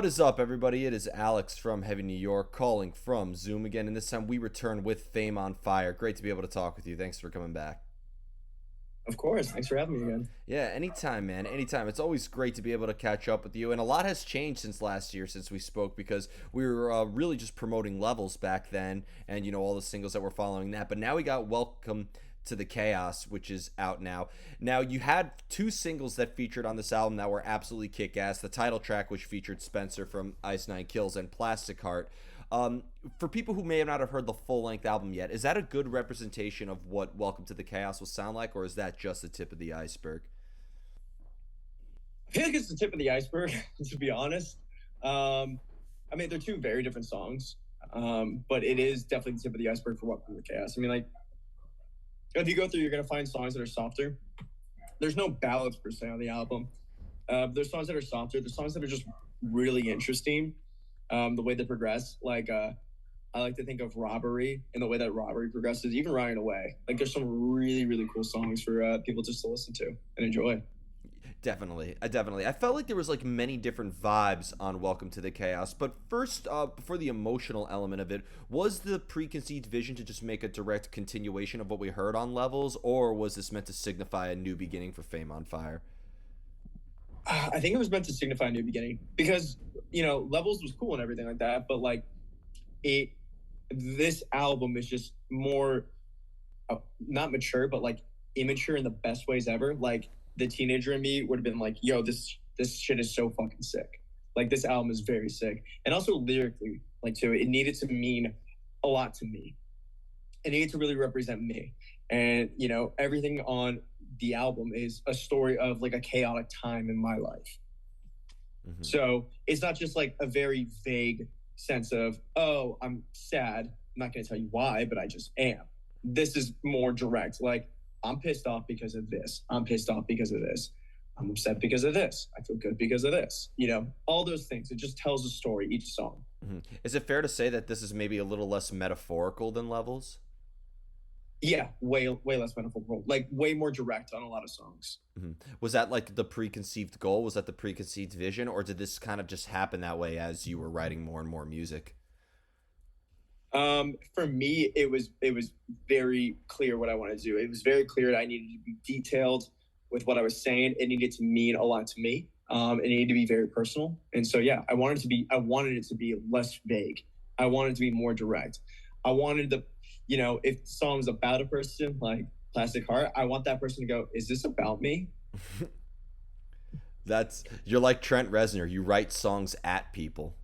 What is up, everybody? It is Alex from Heavy New York calling from Zoom again, and this time we return with Fame on Fire. Great to be able to talk with you. Thanks for coming back. Of course. Thanks for having me again. Yeah, anytime, man. Anytime. It's always great to be able to catch up with you. And a lot has changed since last year, since we spoke, because we were really just promoting Levels back then and, all the singles that were following that. But now we got Welcome to the Chaos, which is out now. Now, you had two singles that featured on this album that were absolutely kick ass. The title track, which featured Spencer from Ice Nine Kills, and Plastic Heart. For people who may not have heard the full length album yet, is that a good representation of what Welcome to the Chaos will sound like, or is that just the tip of the iceberg? I feel like it's the tip of the iceberg, to be honest. They're two very different songs, but it is definitely the tip of the iceberg for Welcome to the Chaos. If you go through, you're going to find songs that are softer. There's no ballads per se on the album. There's songs that are softer. There's songs that are just really interesting. The way they progress, I like to think of Robbery and the way that Robbery progresses, even Running Away. Like, there's some really, really cool songs for people just to listen to and enjoy. Definitely, definitely. I felt like there was like many different vibes on Welcome to the Chaos. But first, before the emotional element of it, was the preconceived vision to just make a direct continuation of what we heard on Levels, or was this meant to signify a new beginning for Fame on Fire? I think it was meant to signify a new beginning because Levels was cool and everything like that, but it this album is just more not mature, but immature in the best ways ever. Like, the teenager in me would have been like, yo, this shit is so fucking sick. Like, this album is very sick. And also lyrically, too, it needed to mean a lot to me. It needed to really represent me. And, everything on the album is a story of a chaotic time in my life. Mm-hmm. So it's not just a very vague sense of, oh, I'm sad. I'm not going to tell you why, but I just am. This is more direct. I'm pissed off because of this. I'm pissed off because of this. I'm upset because of this. I feel good because of this. All those things. It just tells a story, each song. Mm-hmm. Is it fair to say that this is maybe a little less metaphorical than Levels? Yeah, way less metaphorical. Way more direct on a lot of songs. Mm-hmm. Was that the preconceived goal? Was that the preconceived vision? Or did this kind of just happen that way as you were writing more and more music? For me, it was very clear what I wanted to do. It was very clear that I needed to be detailed with what I was saying. It needed to mean a lot to me. It needed to be very personal. And so, yeah, I wanted it to be less vague. I wanted it to be more direct. I wanted if the song's about a person like Plastic Heart, I want that person to go, is this about me? You're like Trent Reznor. You write songs at people.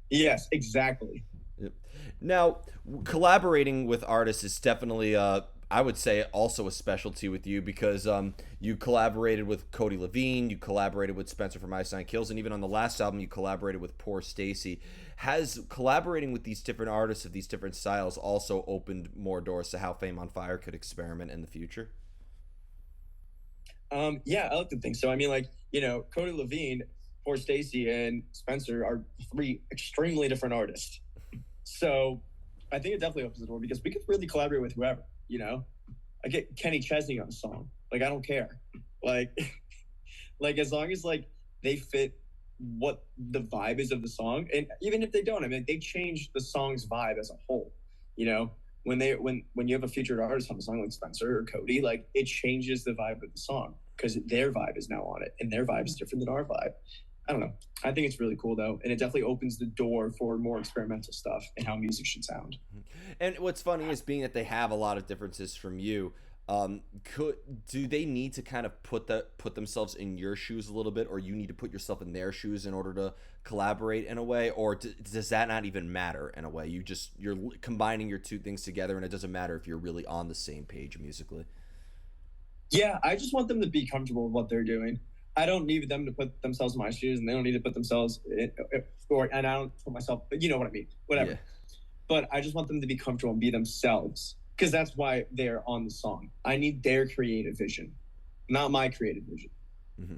Yes, exactly. Now, collaborating with artists is definitely, I would say, also a specialty with you because you collaborated with Cody Levine, you collaborated with Spencer from Ice Nine Kills, and even on the last album, you collaborated with Poor Stacy. Has collaborating with these different artists of these different styles also opened more doors to how Fame on Fire could experiment in the future? Yeah, I like to think so. Cody Levine, Poor Stacy, and Spencer are three extremely different artists. So I think it definitely opens the door because we could really collaborate with whoever, I get Kenny Chesney on a song. I don't care. As long as they fit what the vibe is of the song. And even if they don't, they change the song's vibe as a whole. When you have a featured artist on the song like Spencer or Cody, it changes the vibe of the song because their vibe is now on it and their vibe is different than our vibe. I don't know. I think it's really cool though, and it definitely opens the door for more experimental stuff and how music should sound. And what's funny is being that they have a lot of differences from you. Do they need to kind of put themselves in your shoes a little bit, or you need to put yourself in their shoes in order to collaborate in a way, or does that not even matter in a way? You're combining your two things together, and it doesn't matter if you're really on the same page musically. Yeah, I just want them to be comfortable with what they're doing. I don't need them to put themselves in my shoes, and they don't need to put themselves in, and I don't put myself, but you know what I mean, whatever. Yeah. But I just want them to be comfortable and be themselves because that's why they're on the song. I need their creative vision, not my creative vision. Mm-hmm.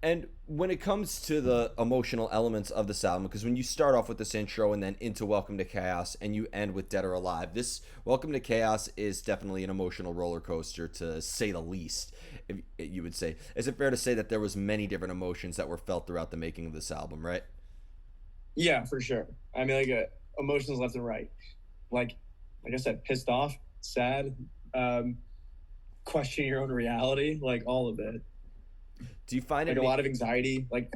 And when it comes to the emotional elements of this album, because when you start off with this intro and then into Welcome to Chaos and you end with Dead or Alive, this Welcome to Chaos is definitely an emotional roller coaster, to say the least, if you would say. Is it fair to say that there was many different emotions that were felt throughout the making of this album, right? Yeah, for sure. I mean, like emotions left and right. Like, like I said, pissed off, sad, um, question your own reality, like all of it. Do you find Like it a lot of anxiety, like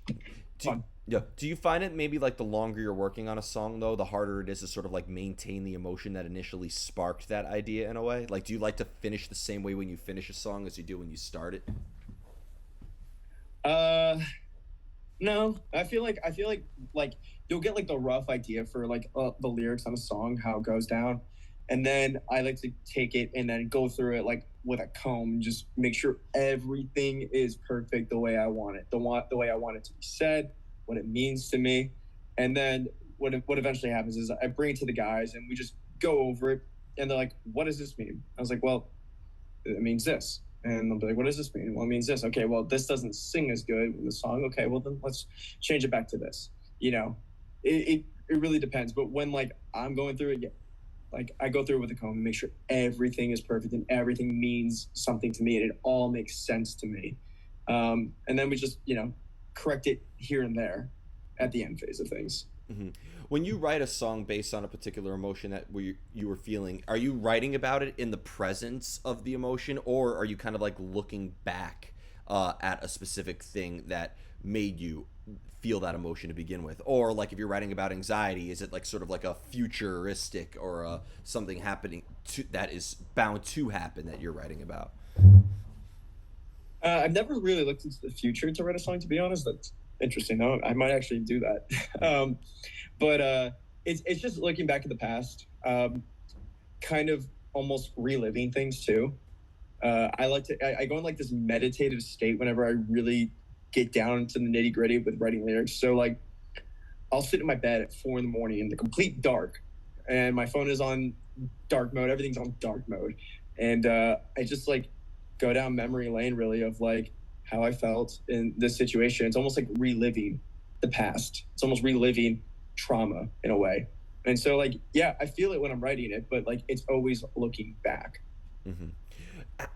do fun. yeah. Do you find it maybe like the longer you're working on a song though, the harder it is to sort of like maintain the emotion that initially sparked that idea in a way? Like do you like to finish the same way when you finish a song as you do when you start it? Uh, no, I feel like you'll get like the rough idea for like the lyrics on a song, how it goes down, and then I like to take it and then go through it like with a comb, and just make sure everything is perfect the way I want it, the way I want it to be said, what it means to me, and then what eventually happens is I bring it to the guys and we just go over it, and they're like, "What does this mean?" I was like, "Well, it means this." And they'll be like, "What does this mean?" "Well, it means this." "Okay, well, this doesn't sing as good in the song." "Okay, well, then let's change it back to this. You know, it really depends. But when like I'm going through it, yeah, like I go through it with a comb and make sure everything is perfect and everything means something to me and it all makes sense to me. And then we just, correct it here and there at the end phase of things. Hmm. When you write a song based on a particular emotion that you were feeling, are you writing about it in the presence of the emotion, or are you kind of like looking back at a specific thing that made you feel that emotion to begin with? Or like if you're writing about anxiety, is it like sort of like a futuristic or something happening that is bound to happen that you're writing about? I've never really looked into the future to write a song, to be honest. That's interesting. Though. I might actually do that. But it's just looking back at the past, kind of almost reliving things too. I go in like this meditative state whenever I really get down to the nitty gritty with writing lyrics. So like I'll sit in my bed at 4 in the morning in the complete dark, and my phone is on dark mode. Everything's on dark mode, and I just like go down memory lane really of like how I felt in this situation. It's almost like reliving the past. It's almost reliving trauma in a way. And so like yeah, I feel it when I'm writing it, but like it's always looking back. Hmm.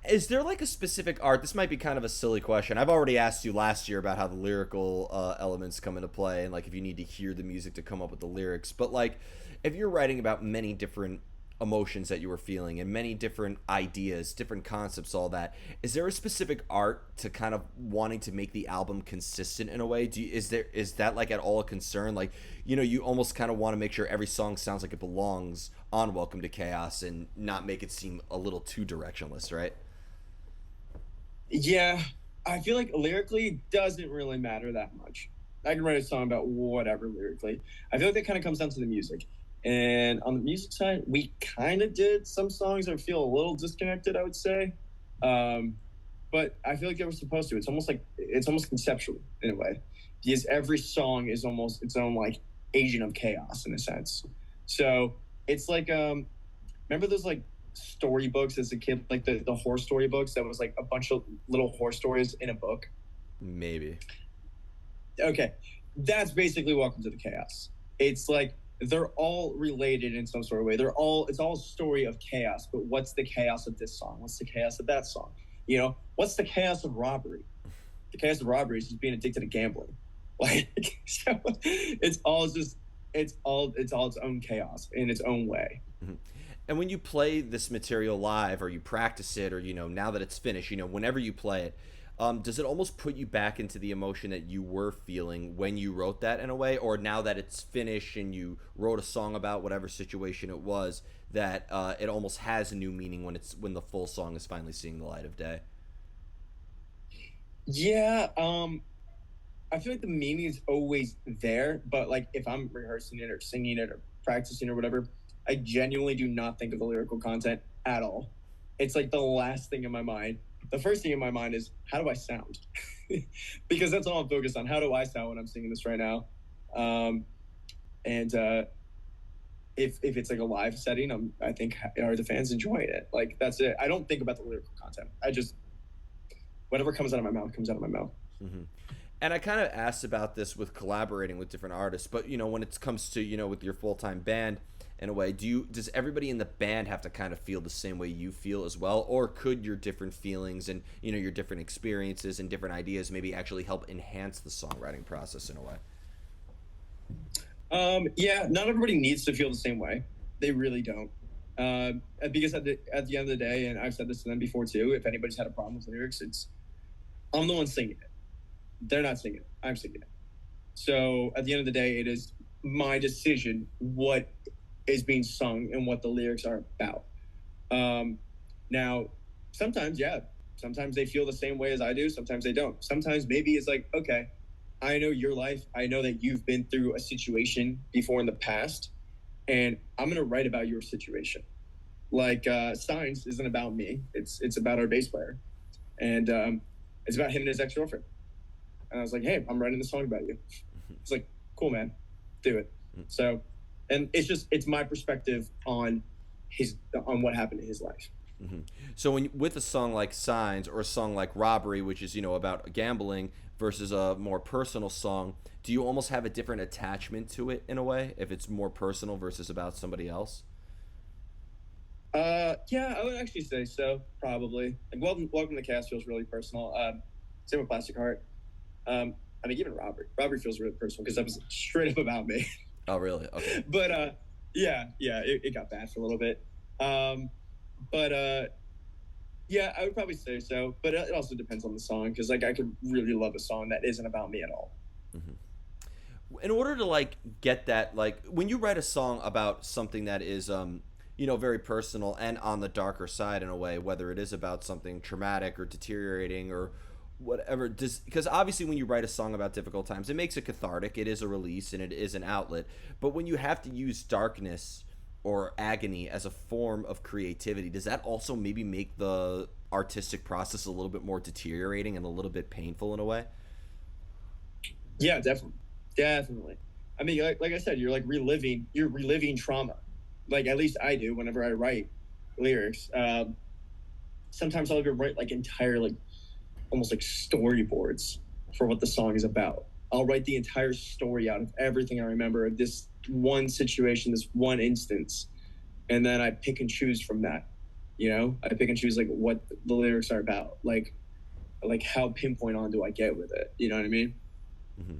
Is there like a specific art? This might be kind of a silly question. I've already asked you last year about how the lyrical elements come into play, and like if you need to hear the music to come up with the lyrics. But like, if you're writing about many different emotions that you were feeling and many different ideas, different concepts, all that, is there a specific art to kind of wanting to make the album consistent in a way? Is that like at all a concern? Like, you almost kind of want to make sure every song sounds like it belongs on Welcome to Chaos and not make it seem a little too directionless, right? Yeah, I feel like lyrically it doesn't really matter that much. I can write a song about whatever lyrically. I feel like that kind of comes down to the music. And on the music side, we kind of did some songs that feel a little disconnected, I would say. Um, but I feel like they were supposed to. It's almost conceptual in a way, because every song is almost its own like agent of chaos in a sense. So it's like remember those like storybooks as a kid, like the horror storybooks that was like a bunch of little horror stories in a book. Maybe. Okay, that's basically Welcome to the Chaos. It's like they're all related in some sort of way. It's all a story of chaos. But what's the chaos of this song? What's the chaos of that song? What's the chaos of robbery? The chaos of robbery is just being addicted to gambling. Like so, it's all its own chaos in its own way. Mhm. And when you play this material live, or you practice it, or now that it's finished, whenever you play it, does it almost put you back into the emotion that you were feeling when you wrote that in a way, or now that it's finished and you wrote a song about whatever situation it was, that it almost has a new meaning when the full song is finally seeing the light of day? Yeah, I feel like the meaning is always there, but like if I'm rehearsing it or singing it or practicing or whatever, I genuinely do not think of the lyrical content at all. It's like the last thing in my mind. The first thing in my mind is how do I sound? Because that's all I'm focused on. How do I sound when I'm singing this right now? Um, and if it's like a live setting, I think are the fans enjoying it? Like that's it. I don't think about the lyrical content. I just whatever comes out of my mouth comes out of my mouth. Hmm. And I kind of asked about this with collaborating with different artists, but when it comes to with your full time band, in a way, does everybody in the band have to kind of feel the same way you feel as well, or could your different feelings and your different experiences and different ideas maybe actually help enhance the songwriting process in a way? Yeah, not everybody needs to feel the same way. They really don't. Because at the end of the day, and I've said this to them before too, if anybody's had a problem with lyrics, it's I'm the one singing it. They're not singing it. I'm singing it. So at the end of the day, it is my decision what is being sung and what the lyrics are about. Um, Now, sometimes, yeah, sometimes they feel the same way as I do. Sometimes they don't. Sometimes maybe it's like, okay, I know your life. I know that you've been through a situation before in the past, and I'm gonna write about your situation. Like Signs isn't about me. It's about our bass player, and it's about him and his ex girlfriend. And I was like, hey, I'm writing a song about you. It's like, cool, man, do it. So, and it's my perspective on what happened in his life. Hmm. So when with a song like Signs or a song like Robbery, which is about gambling versus a more personal song, do you almost have a different attachment to it in a way if it's more personal versus about somebody else? Yeah, I would actually say so. Probably. Like, Welcome to Cast feels really personal. Same with Plastic Heart. I mean, even Robbery feels really personal because that was straight up about me. Oh, really? Okay. But yeah, it got bad for a little bit. Um, but yeah, I would probably say so. But it also depends on the song because like I could really love a song that isn't about me at all. Hmm. In order to like get that, like when you write a song about something that is very personal and on the darker side in a way, whether it is about something traumatic or deteriorating or whatever, does because obviously when you write a song about difficult times, it makes it cathartic, it is a release and it is an outlet. But when you have to use darkness or agony as a form of creativity, does that also maybe make the artistic process a little bit more deteriorating and a little bit painful in a way? Yeah, definitely, definitely. I mean, like I said, you're reliving trauma. Like at least I do whenever I write lyrics. Sometimes I'll even write like entire like almost like storyboards for what the song is about. I'll write the entire story out of everything I remember of this one situation, this one instance, and then I pick and choose from that. I pick and choose like what the lyrics are about, like how pinpoint on do I get with it. You know what I mean? Hmm.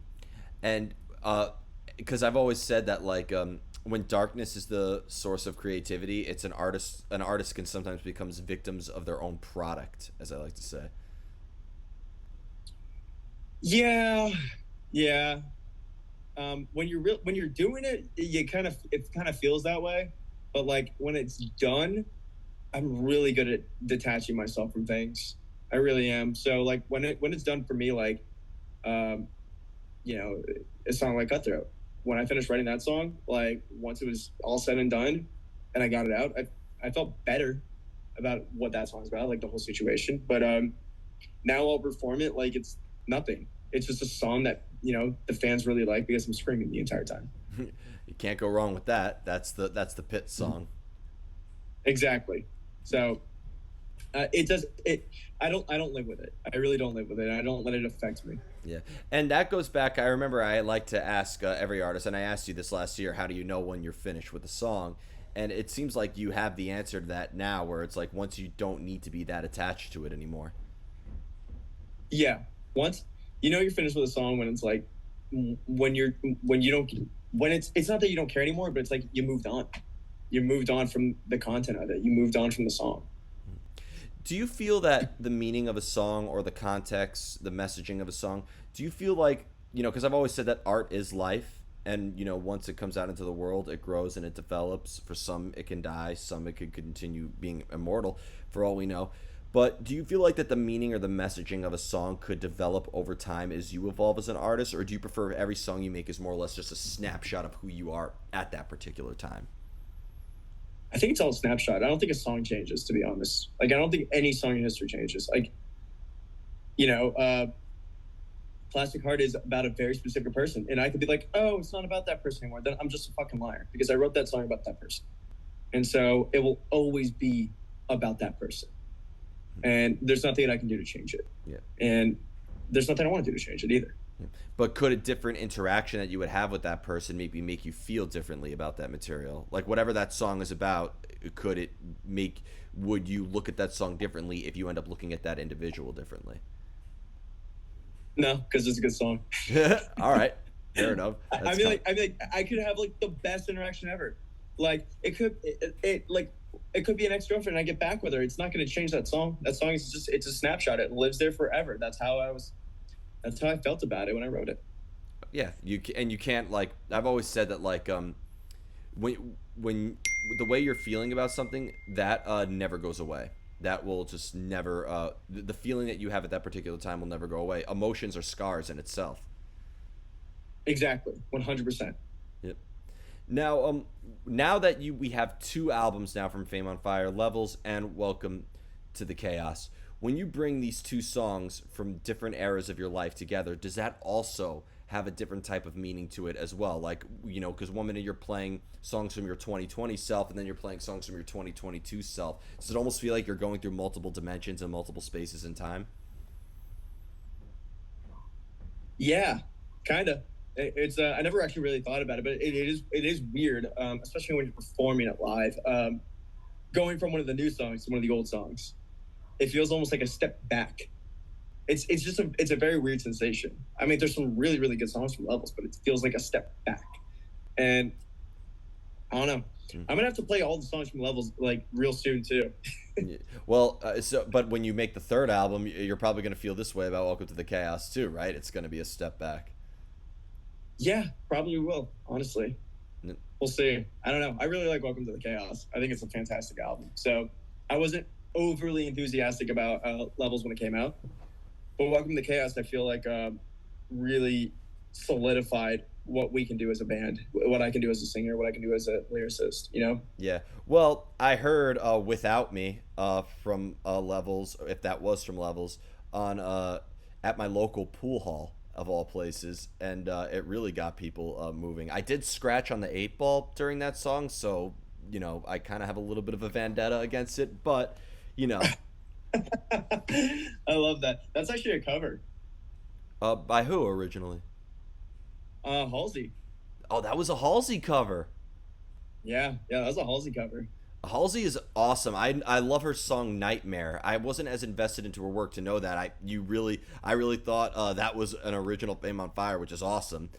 And because I've always said that like when darkness is the source of creativity, it's an artist can sometimes becomes victims of their own product, as I like to say. Yeah, yeah. When you're doing it, it kind of feels that way. But like when it's done, I'm really good at detaching myself from things. I really am. So like when it's done for me, like um, you know, a song like Cutthroat. When I finished writing that song, like once it was all said and done, and I got it out, I felt better about what that song's about, like the whole situation. But now I'll perform it like it's nothing. It's just a song that the fans really like because I'm screaming the entire time. You can't go wrong with that. That's the pit song. Exactly. So it does it. I don't live with it. I really don't live with it. I don't let it affect me. Yeah, and that goes back. I remember I like to ask every artist, and I asked you this last year. How do you know when you're finished with a song? And it seems like you have the answer to that now, where it's like once you don't need to be that attached to it anymore. Yeah. Once you're finished with a song when it's like when you're when you don't when it's not that you don't care anymore, but it's like you moved on. You moved on from the content of it. You moved on from the song. Do you feel that the meaning of a song or the context, the messaging of a song, do you feel like, because I've always said that art is life, and, once it comes out into the world, it grows and it develops. For some, it can die, some, it could continue being immortal, for all we know. But do you feel like that the meaning or the messaging of a song could develop over time as you evolve as an artist, or do you prefer every song you make is more or less just a snapshot of who you are at that particular time? I think it's all a snapshot. I don't think a song changes, to be honest. Like I don't think any song in history changes. Like you know, uh, Plastic Heart is about a very specific person, and I could be like, oh, it's not about that person anymore. Then I'm just a fucking liar because I wrote that song about that person, and so it will always be about that person. And there's nothing that I can do to change it. Yeah. And there's nothing I want to do to change it either. But could a different interaction that you would have with that person maybe make you feel differently about that material? Like whatever that song is about, could it make would you look at that song differently if you end up looking at that individual differently? No, because it's a good song. All right, fair enough. I mean, like, I could have like the best interaction ever. Like it could be an ex girlfriend. I get back with her. It's not going to change that song. That song is just it's a snapshot. It lives there forever. That's how I was. That's how I felt about it when I wrote it. Yeah, you can't like I've always said that like when the way you're feeling about something that never goes away. That will just never the feeling that you have at that particular time will never go away. Emotions are scars in itself. Exactly, 100%. Yep. Now now that we have two albums now from Fame on Fire, Levels and Welcome to the Chaos. When you bring these two songs from different eras of your life together, does that also have a different type of meaning to it as well? Like, you know, because one minute you're playing songs from your 2020 self and then you're playing songs from your 2022 self. Does it almost feel like you're going through multiple dimensions and multiple spaces in time? Yeah, kind of. It's I never actually really thought about it, but it is weird, especially when you're performing it live. Going from one of the new songs to one of the old songs, it feels almost like a step back. It's just it's a very weird sensation. I mean, there's some really really good songs from Levels, but it feels like a step back. And I don't know. I'm gonna have to play all the songs from Levels like real soon too. Well, but when you make the third album, you're probably gonna feel this way about Welcome to the Chaos too, right? It's gonna be a step back. Yeah, probably will. Honestly, we'll see. I don't know. I really like Welcome to the Chaos. I think it's a fantastic album. So I wasn't overly enthusiastic about Levels when it came out, but Welcome to Chaos, I feel like really solidified what we can do as a band, what I can do as a singer, what I can do as a lyricist, you know? Yeah. Well, I heard Without Me from Levels, if that was from Levels, on at my local pool hall of all places, and it really got people moving. I did scratch on the 8 ball during that song, so, you know, I kind of have a little bit of a vendetta against it, but, you know. I love that. That's actually a cover. By who originally? Halsey. Oh, that was a Halsey cover. Yeah, that was a Halsey cover. Halsey is awesome. I love her song Nightmare. I wasn't as invested into her work to know that. I really thought that was an original Fame on Fire, which is awesome.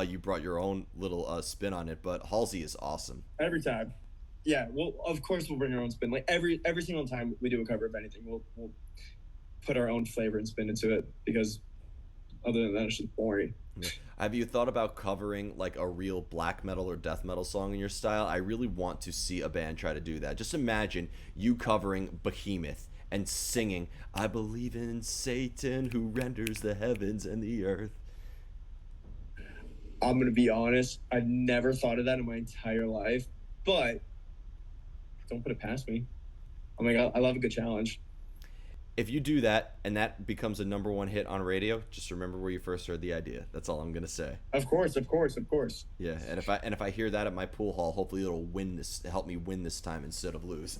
You brought your own little spin on it, but Halsey is awesome. Every time. Yeah, well, of course we'll bring our own spin. Like every single time we do a cover of anything, we'll put our own flavor and spin into it, because other than that, it's just boring. Yeah. Have you thought about covering like a real black metal or death metal song in your style? I really want to see a band try to do that. Just imagine you covering Behemoth and singing, "I believe in Satan who renders the heavens and the earth." I'm going to be honest. I've never thought of that in my entire life, but don't put it past me. Oh my God, I love a good challenge. If you do that and that becomes a #1 hit on radio, just remember where you first heard the idea. That's all I'm gonna say. Of course. Yeah, and if I hear that at my pool hall, hopefully it'll help me win this time instead of lose.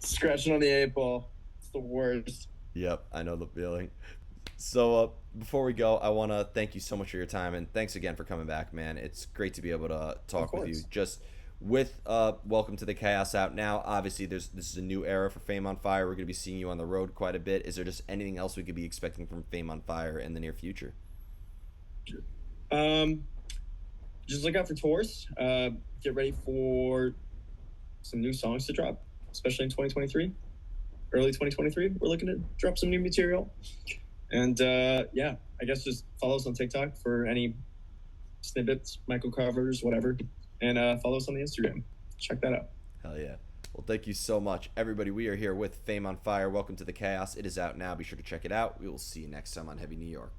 Scratching on the 8 ball, it's the worst. Yep, I know the feeling. So before we go, I want to thank you so much for your time, and thanks again for coming back, man. It's great to be able to talk with you. Just with Welcome to the Chaos out now, obviously this is a new era for Fame on Fire. We're going to be seeing you on the road quite a bit. Is there just anything else we could be expecting from Fame on Fire in the near future? Just look out for tours. Get ready for some new songs to drop, especially in 2023. Early 2023, we're looking to drop some new material. And yeah, I guess just follow us on TikTok for any snippets, micro covers, whatever. And follow us on the Instagram. Check that out. Hell yeah. Well, thank you so much. Everybody, we are here with Fame on Fire. Welcome to the Chaos. It is out now. Be sure to check it out. We will see you next time on Heavy New York.